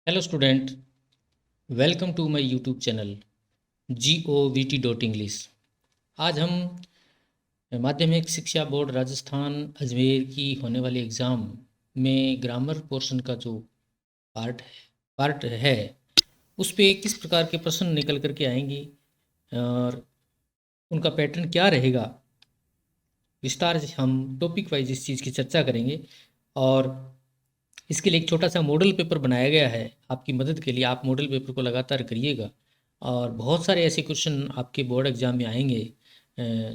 Hello student, welcome to my YouTube channel GOVT.English। आज हम माध्यमिक शिक्षा बोर्ड राजस्थान अजमेर की होने वाली एग्ज़ाम में ग्रामर पोर्शन का जो पार्ट है उस पे किस प्रकार के प्रश्न निकल करके आएंगे और उनका पैटर्न क्या रहेगा, विस्तार से हम टॉपिक वाइज इस चीज़ की चर्चा करेंगे। और इसके लिए एक छोटा सा मॉडल पेपर बनाया गया है आपकी मदद के लिए। आप मॉडल पेपर को लगातार करिएगा और बहुत सारे ऐसे क्वेश्चन आपके बोर्ड एग्जाम में आएंगे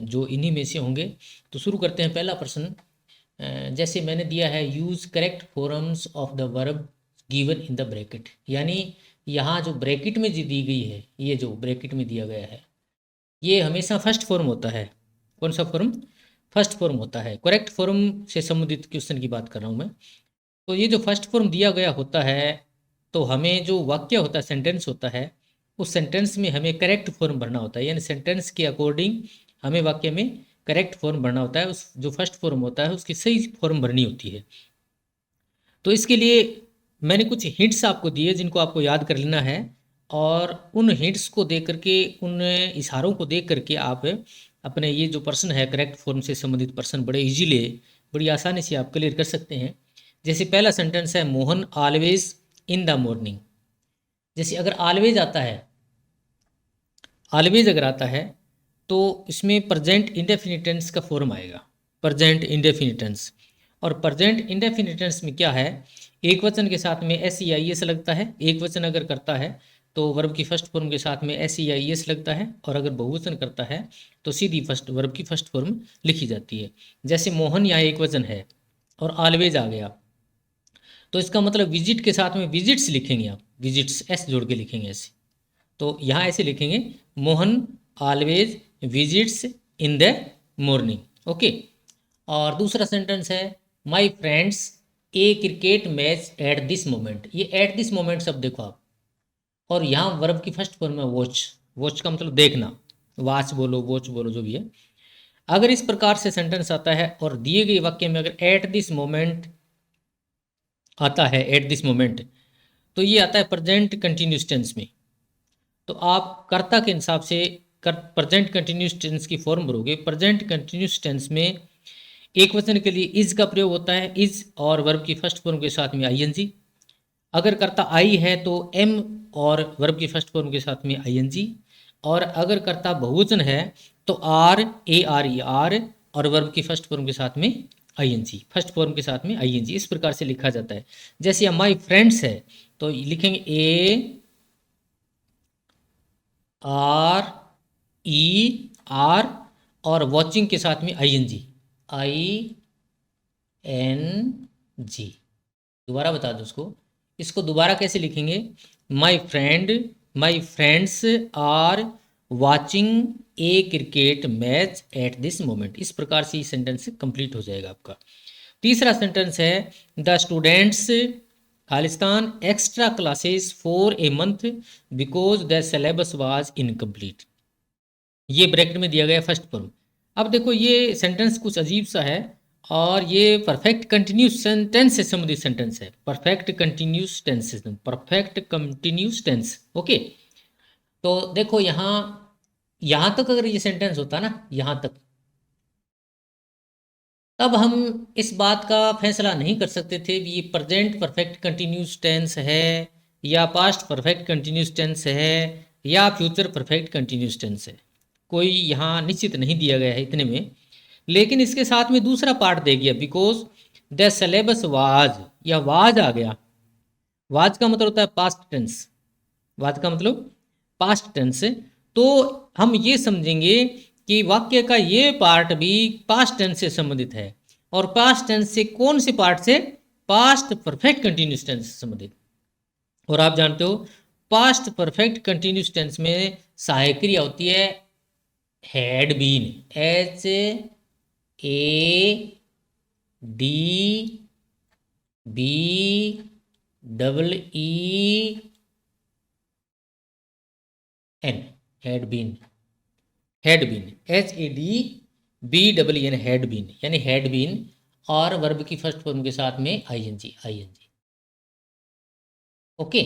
जो इन्हीं में से होंगे। तो शुरू करते हैं। पहला प्रश्न जैसे मैंने दिया है, use correct forms of the verb given in the bracket. यानी यहाँ जो ब्रैकेट में जो दी गई है, ये जो ब्रैकेट में दिया गया है ये हमेशा फर्स्ट फॉर्म होता है। कौन सा फॉर्म? फर्स्ट फॉर्म होता है। करेक्ट फॉर्म से संबंधित क्वेश्चन की बात कर रहा हूँ मैं। तो ये जो फर्स्ट फॉर्म दिया गया होता है, तो हमें जो वाक्य होता है, सेंटेंस होता है, उस सेंटेंस में हमें करेक्ट फॉर्म भरना होता है। यानी सेंटेंस के अकॉर्डिंग हमें वाक्य में करेक्ट फॉर्म भरना होता है। उस जो फर्स्ट फॉर्म होता है उसकी सही फॉर्म भरनी होती है। तो इसके लिए मैंने कुछ हिंट्स आपको दिए जिनको आपको याद कर लेना है, और उन हिंट्स को देख करके, उन इशारों को देख करके आप अपने ये जो प्रश्न है करेक्ट फॉर्म से संबंधित प्रश्न बड़े इजीली, बड़ी आसानी से आप क्लियर कर सकते हैं। जैसे पहला सेंटेंस है, Mohan always in the morning. जैसे अगर ऑलवेज आता है, ऑलवेज अगर आता है तो इसमें प्रेजेंट इंडेफिनिट टेंस का फॉर्म आएगा, प्रेजेंट इंडेफिनिट टेंस। और प्रेजेंट इंडेफिनिट टेंस में क्या है, एक वचन के साथ में SEIS लगता है। एक वचन अगर करता है तो वर्ब की फर्स्ट फॉर्म के साथ में SEIS लगता है, और अगर बहुवचन करता है तो सीधी फर्स्ट वर्ब की फर्स्ट फॉर्म लिखी जाती है। जैसे मोहन यहाँ एक वचन है और ऑलवेज आ गया, तो इसका मतलब विजिट के साथ में विजिट्स लिखेंगे आप, विजिट्स S जोड़ के लिखेंगे ऐसे। तो यहाँ ऐसे लिखेंगे, Mohan always visits in the morning. Okay. और दूसरा सेंटेंस है, my friends A cricket match at this moment. ये एट दिस मोमेंट सब देखो आप, और यहाँ वर्ब की फर्स्ट फॉर्म है वॉच। वॉच का मतलब देखना, वॉच बोलो, वॉच बोलो, जो भी है। अगर इस प्रकार से सेंटेंस आता है और दिए गए वाक्य में अगर एट दिस मोमेंट आता है, एट दिस मोमेंट, तो ये आता है प्रेजेंट कंटिन्यूस टेंस में। तो आप कर्ता के हिसाब से प्रेजेंट कंटिन्यूस टेंस की फॉर्म भरोगे। प्रेजेंट कंटिन्यूस टेंस में एक वचन के लिए इज का प्रयोग होता है, इज और वर्ब की फर्स्ट फॉर्म के साथ में ING। अगर कर्ता आई है तो M और वर्ब की फर्स्ट फॉर्म के साथ में ING। और अगर कर्ता बहुवचन है तो RARER और वर्ब की फर्स्ट फॉर्म के साथ में ING, फर्स्ट फॉर्म के साथ में ING। इस प्रकार से लिखा जाता है। जैसे माई फ्रेंड्स है तो लिखेंगे ARER और वॉचिंग के साथ में ING, ING। दोबारा बता दो उसको, इसको दोबारा कैसे लिखेंगे, my friends are watching a cricket match at this moment. इस प्रकार से ये सेंटेंस कंप्लीट हो जाएगा आपका। तीसरा सेंटेंस है, the students Khalistan extra classes for a month because the syllabus was incomplete. ये ब्रैकेट में दिया गया फर्स्ट फॉर्म। अब देखो ये सेंटेंस कुछ अजीब सा है, और ये परफेक्ट कंटिन्यूस टेंस से संबंधित सेंटेंस है। Perfect continuous tense, perfect continuous tense. Okay. तो देखो यहाँ तक अगर ये सेंटेंस होता ना, यहाँ तक, तब हम इस बात का फैसला नहीं कर सकते थे कि ये प्रेजेंट परफेक्ट कंटिन्यूस टेंस है या पास्ट परफेक्ट कंटिन्यूस टेंस है या फ्यूचर परफेक्ट कंटिन्यूस टेंस है। कोई यहाँ निश्चित नहीं दिया गया है इतने में। लेकिन इसके साथ में दूसरा पार्ट दे गया, बिकॉज द सिलेबस वाज, या वाज आ गया। वाज का मतलब होता है पास्ट टेंस, वाज का मतलब पास्ट टेंस। तो हम ये समझेंगे कि वाक्य का ये पार्ट भी पास्ट टेंस से संबंधित है। और पास्ट टेंस से कौन से पार्ट से? पास्ट परफेक्ट कंटिन्यूस टेंस से संबंधित। और आप जानते हो पास्ट परफेक्ट कंटिन्यूस टेंस में सहायक क्रिया होती है had been, HADBEEN, had been, had been, HADBEEN, had been, यानी हैड बीन और वर्ब की फर्स्ट फॉर्म के साथ में ING। ओके।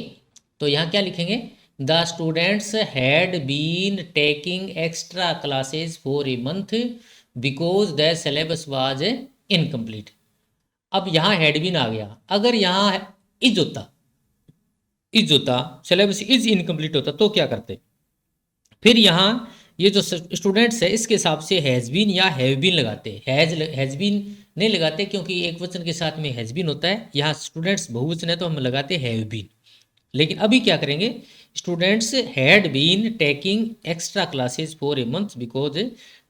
तो यहाँ क्या लिखेंगे, the students had been taking extra classes for a month because the syllabus was incomplete. अब यहाँ हैड बीन आ गया, अगर यहाँ इज होता, सिलेबस इज इनकम्प्लीट होता तो क्या करते, फिर यहाँ ये जो स्टूडेंट्स है इसके हिसाब से हैज़ बीन या हैव बीन लगाते, हैज़ बीन नहीं लगाते क्योंकि एक वचन के साथ में हैज़ बीन होता है, यहाँ स्टूडेंट्स बहुवचन है तो हम लगाते हैव बीन। लेकिन अभी क्या करेंगे, students had been taking extra classes for a month because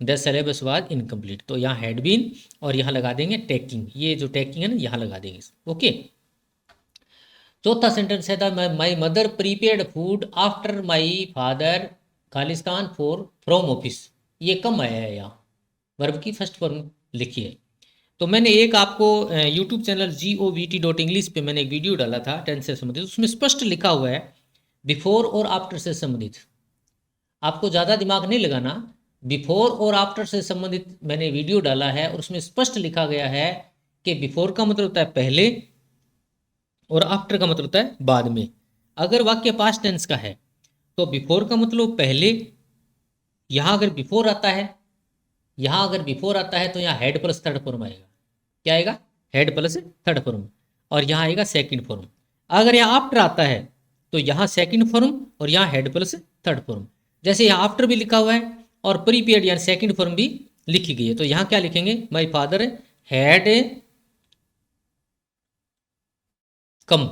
the syllabus was incomplete. तो यहाँ हैड बीन और यहाँ लगा देंगे टेकिंग, ये जो टेकिंग है ना यहाँ लगा देंगे। ओके, चौथा सेंटेंस है the my mother prepaid food after my father Khalistan for from office. ये कम आया है यहाँ, वर्ब की फर्स्ट फॉर्म लिखी है। तो मैंने एक आपको यूट्यूब चैनल govt.english पे मैंने एक वीडियो डाला था टेंस से संबंधित, उसमें स्पष्ट लिखा हुआ है बिफोर और आफ्टर से संबंधित। आपको ज़्यादा दिमाग नहीं लगाना, बिफोर और आफ्टर से संबंधित मैंने वीडियो डाला है और उसमें स्पष्ट लिखा गया है कि बिफोर का मतलब होता है पहले और आफ्टर का मतलब होता है बाद में। अगर वाक्य पास्ट टेंस का है तो बिफोर का मतलब पहले, यहाँ अगर बिफोर आता है, तो यहाँ हेड प्लस थर्ड फॉर्म आएगा। क्या आएगा, हेड प्लस थर्ड फॉर्म, और यहाँ आएगा सेकंड फॉर्म। अगर यहाँ आफ्टर आता है तो यहाँ सेकंड फॉर्म और यहाँ हेड प्लस थर्ड फॉर्म। जैसे यहाँ आफ्टर भी लिखा हुआ है और प्रीपेड यानी सेकंड फॉर्म भी लिखी गई है, तो यहाँ क्या लिखेंगे, my father had come.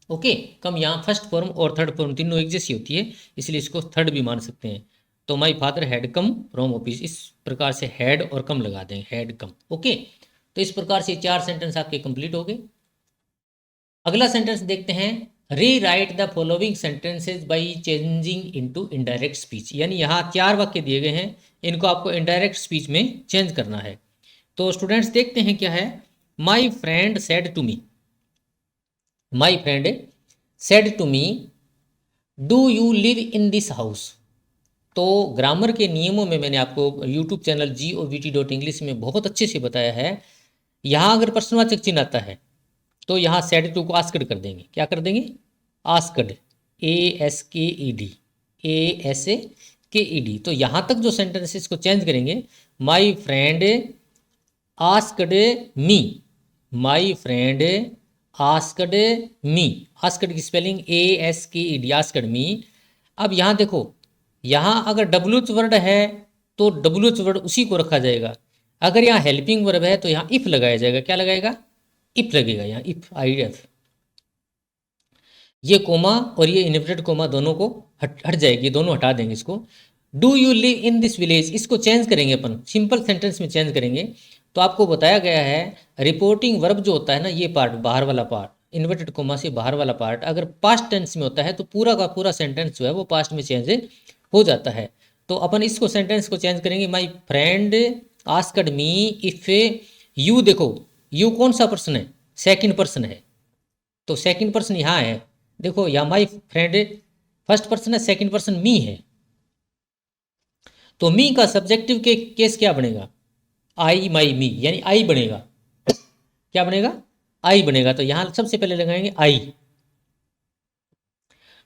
Okay, come यहाँ फर्स्ट फॉर्म और थर्ड फॉर्म तीनों एक जैसी होती है, इसलिए इसको थर्ड भी मान सकते हैं। तो माई father had come from office, इस प्रकार से हैड और कम लगा दें, हैड कम। ओके, तो इस प्रकार से 4 सेंटेंस आपके कंप्लीट हो गए। अगला सेंटेंस देखते हैं, री right the following sentences by changing into indirect speech. यानी यहाँ 4 वाक्य दिए गए हैं, इनको आपको इनडायरेक्ट स्पीच में चेंज करना है। तो स्टूडेंट्स देखते हैं क्या है, my friend said to me, my friend said to me do you live in this house. तो ग्रामर के नियमों में मैंने आपको यूट्यूब चैनल govt.english में बहुत अच्छे से बताया है। यहाँ अगर प्रश्नवाचक चिन्ह आता है तो यहाँ सेड टू को आस्क्ड कर देंगे। क्या कर देंगे, आस्क्ड, ASKED। तो यहाँ तक जो सेंटेंसेस को चेंज करेंगे, माई friend asked me, my friend asked me, asked की स्पेलिंग ASKED, आस्क्ड मी। अब यहाँ देखो, यहाँ अगर WH वर्ड है तो WH वर्ड उसी को रखा जाएगा। अगर यहाँ हेल्पिंग वर्ब है तो यहाँ इफ लगाया जाएगा। क्या लगाएगा, इफ लगेगा यहाँ, इफ, IF। ये कोमा और ये इनवर्टेड कोमा दोनों को हट जाएगी, दोनों हटा देंगे इसको। Do you live in this village, इसको चेंज करेंगे अपन, सिंपल सेंटेंस में चेंज करेंगे। तो आपको बताया गया है रिपोर्टिंग वर्ब जो होता है ना, ये पार्ट बाहर वाला पार्ट, इन्वर्टेड कोमा से बाहर वाला पार्ट, अगर पास्ट टेंस में होता है तो पूरा का पूरा सेंटेंस जो है वो पास्ट में चेंज हो जाता है। तो अपन इसको सेंटेंस को चेंज करेंगे, माई friend asked me if you. देखो यू कौन सा पर्सन है, सेकंड पर्सन है, तो सेकंड पर्सन यहाँ है। देखो यहाँ माई फ्रेंड फर्स्ट पर्सन है, सेकंड पर्सन मी है, तो मी का सब्जेक्टिव के केस क्या बनेगा, आई माई मी, यानी आई बनेगा। क्या बनेगा, आई बनेगा। तो यहाँ सबसे पहले लगाएंगे आई।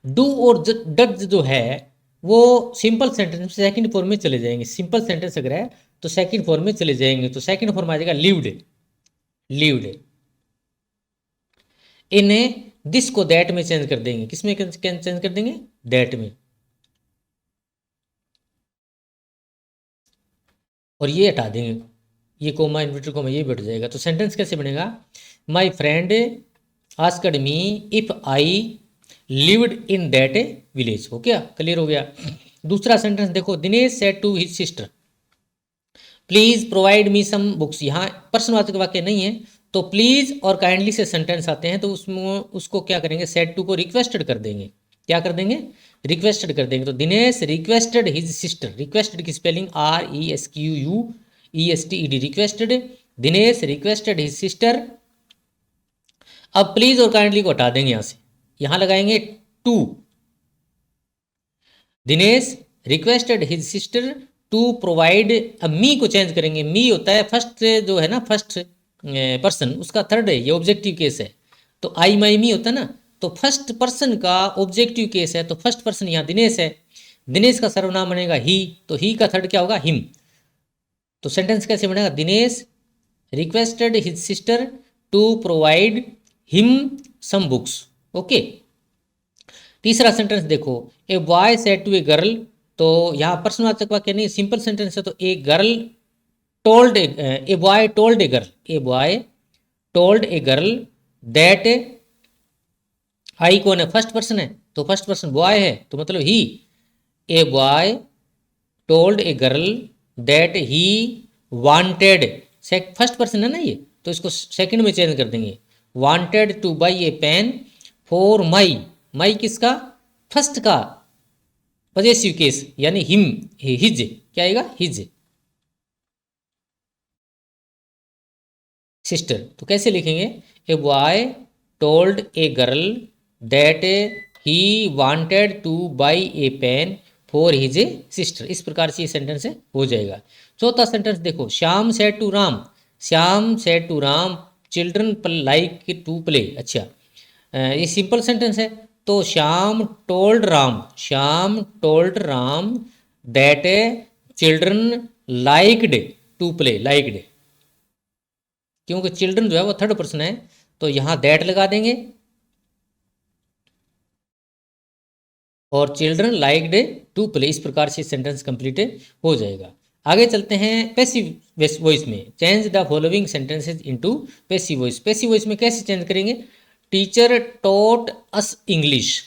डू और डज जो है वो सिंपल सेंटेंस में सेकंड फॉर्म में चले जाएंगे। सिंपल सेंटेंस अगर है तो सेकंड फॉर्म में चले जाएंगे, तो सेकंड फॉर्म आ जाएगा लिव्ड, लिव्ड। इन्हें दिस को दैट में चेंज कर देंगे। किस में चेंज कर देंगे, दैट में, और ये हटा देंगे, ये कोमा इन्वर्टेड कोमा ये बैठ जाएगा। तो सेंटेंस कैसे बनेगा, my friend asked me if I lived in that village. हो गया, क्लियर हो गया। दूसरा सेंटेंस देखो, Dinesh said to his sister please provide me some books. यहाँ प्रश्नवाचक वाक्य नहीं है तो प्लीज और काइंडली से सेंटेंस आते हैं, तो उसमें उसको क्या करेंगे, सेड टू को रिक्वेस्टेड कर देंगे। क्या कर देंगे, रिक्वेस्टेड कर देंगे। तो Dinesh requested his sister, requested की spelling RESQUESTED, requested. Dinesh requested his sister. अब प्लीज और काइंडली को हटा देंगे यहाँ से, यहाँ लगाएंगे to. Dinesh requested his sister to provide. अब मी को चेंज करेंगे, मी होता है फर्स्ट जो है ना, फर्स्ट पर्सन, उसका थर्ड है, ये ऑब्जेक्टिव केस है। तो आई माई मी होता है ना, तो फर्स्ट पर्सन का ऑब्जेक्टिव केस है, तो फर्स्ट पर्सन यहाँ दिनेश है, दिनेश का सर्वनाम बनेगा ही, तो ही का थर्ड क्या होगा, हिम। तो सेंटेंस कैसे बनेगा, Dinesh requested his sister to provide him some books. Okay. तीसरा सेंटेंस देखो, a boy said to a girl, तो यहाँ प्रश्नवाचक वाक्य नहीं, सिंपल सेंटेंस है, तो a girl told a boy told a girl, a boy told a girl that, I कौन है, फर्स्ट पर्सन है, तो फर्स्ट पर्सन बॉय है, तो मतलब he. A boy told a girl that he wanted, first person है ना ये, तो इसको सेकंड में चेंज कर देंगे, wanted to buy a pen for my, my किसका, फर्स्ट का पॉजेसिव केस, यानी हिम, हिज, क्या आएगा, हिज सिस्टर। तो कैसे लिखेंगे, a boy told a girl that he wanted to buy a pen for his sister, इस प्रकार से ये सेंटेंस हो जाएगा। चौथा सेंटेंस देखो, Shyam said to Ram, Shyam said to Ram children like to play. अच्छा, ये सिंपल सेंटेंस है, तो Shyam told Ram, Shyam told Ram that children liked to play, liked, क्योंकि चिल्ड्रन जो है वो थर्ड पर्सन है, तो यहाँ दैट लगा देंगे, और चिल्ड्रन लाइक्ड टू प्ले, इस प्रकार से सेंटेंस कंप्लीट हो जाएगा। आगे चलते हैं पैसिव वॉइस में, change the following sentences into passive voice. Passive voice में कैसे चेंज करेंगे, टीचर टॉट अस इंग्लिश,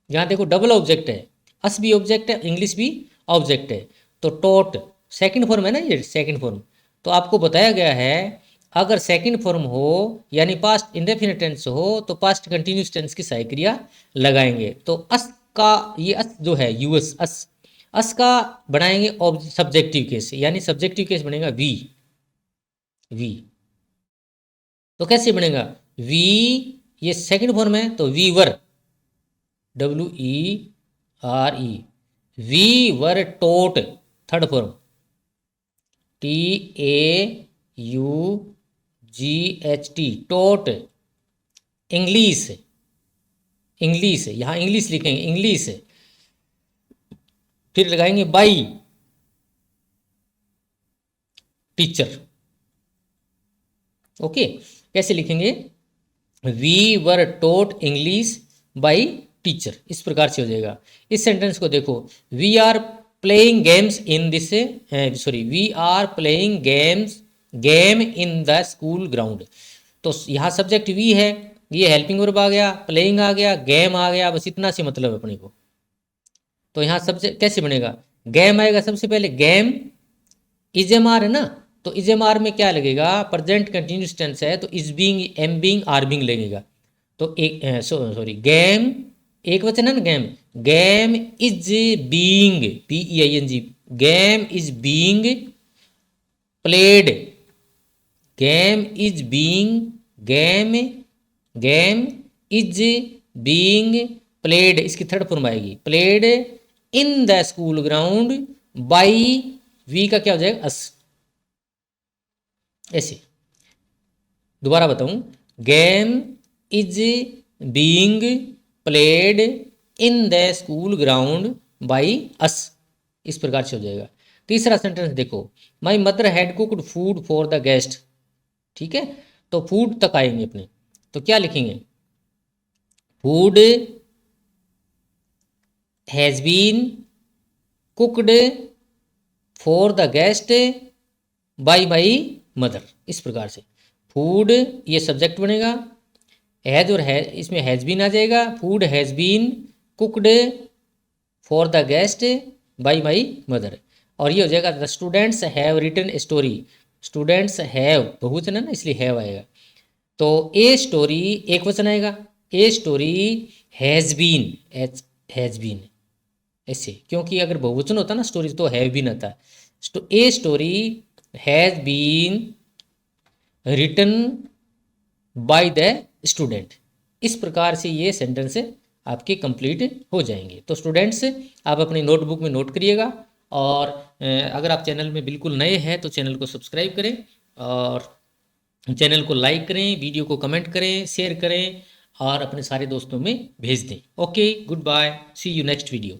यहाँ देखो डबल ऑब्जेक्ट है, अस भी ऑब्जेक्ट है, इंग्लिश भी ऑब्जेक्ट है, तो टॉट सेकंड फॉर्म है ना, ये सेकंड फॉर्म, तो आपको बताया गया है अगर सेकंड फॉर्म हो यानी पास्ट इंडेफिनिट टेंस हो तो पास्ट कंटिन्यूस टेंस की सहायक क्रिया लगाएंगे। तो अस का ये अस जो है यूएस अस, अस का बनाएंगे सब्जेक्टिव केस, यानी सब्जेक्टिव केस बनेगा वी, वी। तो कैसे बनेगा, वी ये सेकंड फॉर्म है, तो we were, WERE, we were taught, third form TAUGHT, taught, English, English यहाँ इंग्लिश लिखेंगे, इंग्लिश, फिर लगाएंगे बाई टीचर। ओके, कैसे लिखेंगे, we were taught English by teacher, इस प्रकार से हो जाएगा। इस सेंटेंस को देखो, we are playing games in this, sorry we are playing game in the school ground, तो यहाँ सब्जेक्ट वी है, ये हेल्पिंग वर्ब आ गया, प्लेइंग आ गया, गेम आ गया, बस इतना से मतलब है अपने को। तो यहाँ सब्जेक्ट कैसे बनेगा, गेम आएगा सबसे पहले, गेम इजेमार है ना, तो इजेमार में क्या लगेगा, प्रेजेंट कंटिन्यूस टेंस है, तो is being, am being, are being लगेगा, तो एक सॉरी गेम एक वचन है ना, game, game is being, PEING, game is being played, game is being, game is being played, इसकी थर्ड फॉर्म आएगी, played in the school ground by, we का क्या हो जाएगा, अस। ऐसे दोबारा बताऊं, game is being played in the school ground by us, इस प्रकार से हो जाएगा। तीसरा सेंटेंस देखो, my mother had cooked food for the guest, ठीक है, तो फूड तक आएंगे अपने, तो क्या लिखेंगे, food has been cooked for the guest by my mother, इस प्रकार से फूड ये सब्जेक्ट बनेगा, हैज और है इसमें हैज बीन आ जाएगा, food has been cooked for the guest by my mother, और ये हो जाएगा the students have written a story, students have बहुवचन है ना इसलिए हैव आएगा, तो ए स्टोरी एक वचन आएगा, a story has been, has been ऐसे, क्योंकि अगर बहुवचन होता ना स्टोरी तो हैव बीन आता है, a story has been written by the student, इस प्रकार से ये सेंटेंस आपके कंप्लीट हो जाएंगे। तो स्टूडेंट्स आप अपनी नोटबुक में नोट करिएगा, और अगर आप चैनल में बिल्कुल नए हैं तो चैनल को सब्सक्राइब करें, और चैनल को लाइक करें, वीडियो को कमेंट करें, शेयर करें, और अपने सारे दोस्तों में भेज दें। Okay, goodbye, see you next video.